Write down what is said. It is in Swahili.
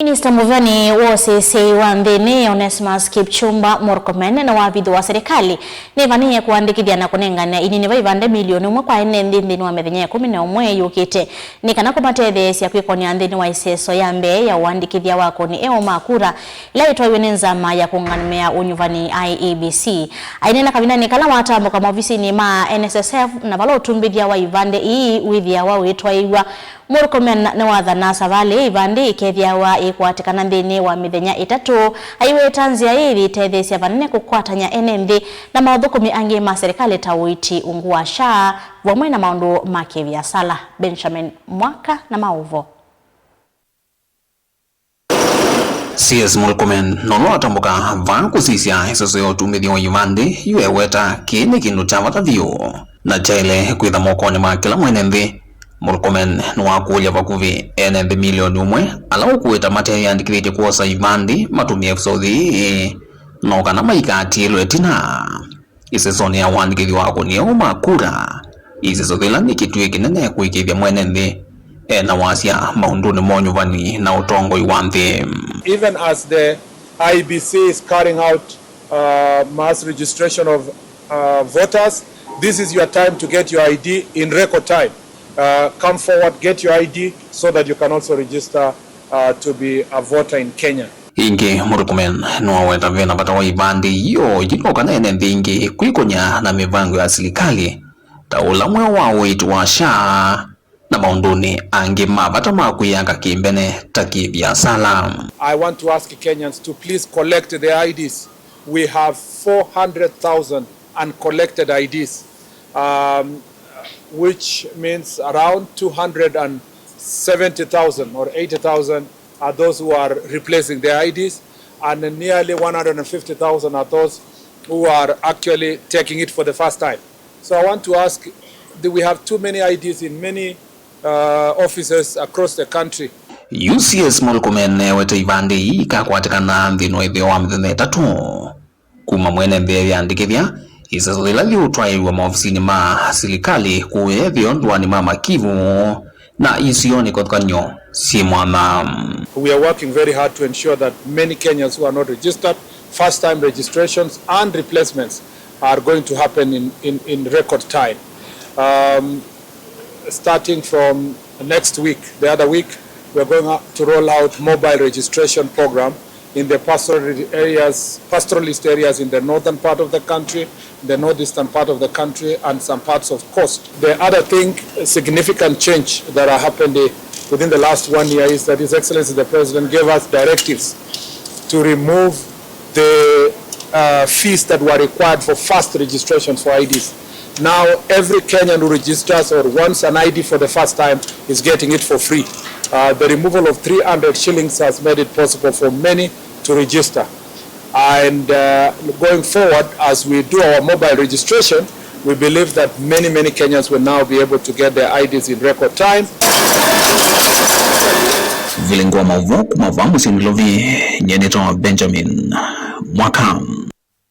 Minista muviani useseei wa nthini Onesmus Kipchumba Murkomen niwavithua Silikali ivaniiye kuandikithya na kunengana iininiva ivande milioni umwe kwa enenthi nthini wa mithenya 11 yukite nikana kumatetheesya kwikonya nthini wa iseso yambee ya uandikithya wa akuni makura ila yitwaiiwe ni nzama ya kuungamia unyuvani IEBC ainena kavinani kala watambuka maofisini ma NSSF na vala utumbithya wa ivande ii withia wa yitwaiiwe Murkomen niwathana savali Ivandi ikethyawa ikwatikana nthini wa mithenya 3 aiwe tanzia iri tetheesya vanene kukwatanya enenthi na mauthukumi angi ma serikali ta uiti ungu wa SHA vamwe na maundu ma kibiasala. Benjamin Mwaka na mauvo. CS Murkomen nono atambuka va kusisya iseso ya utumithya wa Ivandi yueweta kini kindu cha vatathio na chaile kwitha mokonya ma kila mwenenthi. Murkomen niwakulya vakuvi enenthi milioni umwe ala ukuita mate yandikithitye kuosa Ivandi matumie episodi nokana maikatilwe tina isesoni ya uandikithya wa akuni makura iseso thila ni kitui kinene kuikithya mwenenthi na wasya maunduni monyuvani na utongoi wa nthi. Even as the IEBC is carrying out mass registration of voters, this is your time to get your ID in record time. Come forward, get your ID so that you can also register to be a voter in Kenya. Ingi Murkomen nuwaweta vena pata wa Ivandi yo jinokana enenthi ingi kwikonya na mivango ya Silikali taula mwe wa uitu wa SHA na maunduni angi mavata makuyanga kimbene taki biasala. I want to ask Kenyans to please collect the IDs. We have 400,000 uncollected IDs. Which means around 270,000 or 80,000 are those who are replacing their IDs, and nearly 150,000 are those who are actually taking it for the first time. So I want to ask, do we have too many IDs in many offices across the country? CS Murkomen weta Ivandi ikakwatikana nthino ithio wa mithenya 3 kuma mwene mbere yandikithya iseso thila yitwaiiwe maofisini ma Silikali kuethio ndwani ma makivu na isioni kotkanyo si mwana. We are working very hard to ensure that many Kenyans who are not registered, first time registrations and replacements are going to happen in record time. Starting from next week, the other week, we are going to roll out mobile registration program in the pastoralist areas in the northern part of the country, the northeastern part of the country, and some parts of coast. The other thing, significant change that happened within the last 1 year is that His Excellency the President gave us directives to remove the fees that were required for fast registrations for IDs. Now every Kenyan who registers or wants an ID for the first time is getting it for free. The removal of 300 shillings has made it possible for many to register. And going forward, as we do our mobile registration, we believe that many Kenyans will now be able to get their IDs in record time. Vilengwa mavamu sinilovi nyenito Benjamin Mwaka.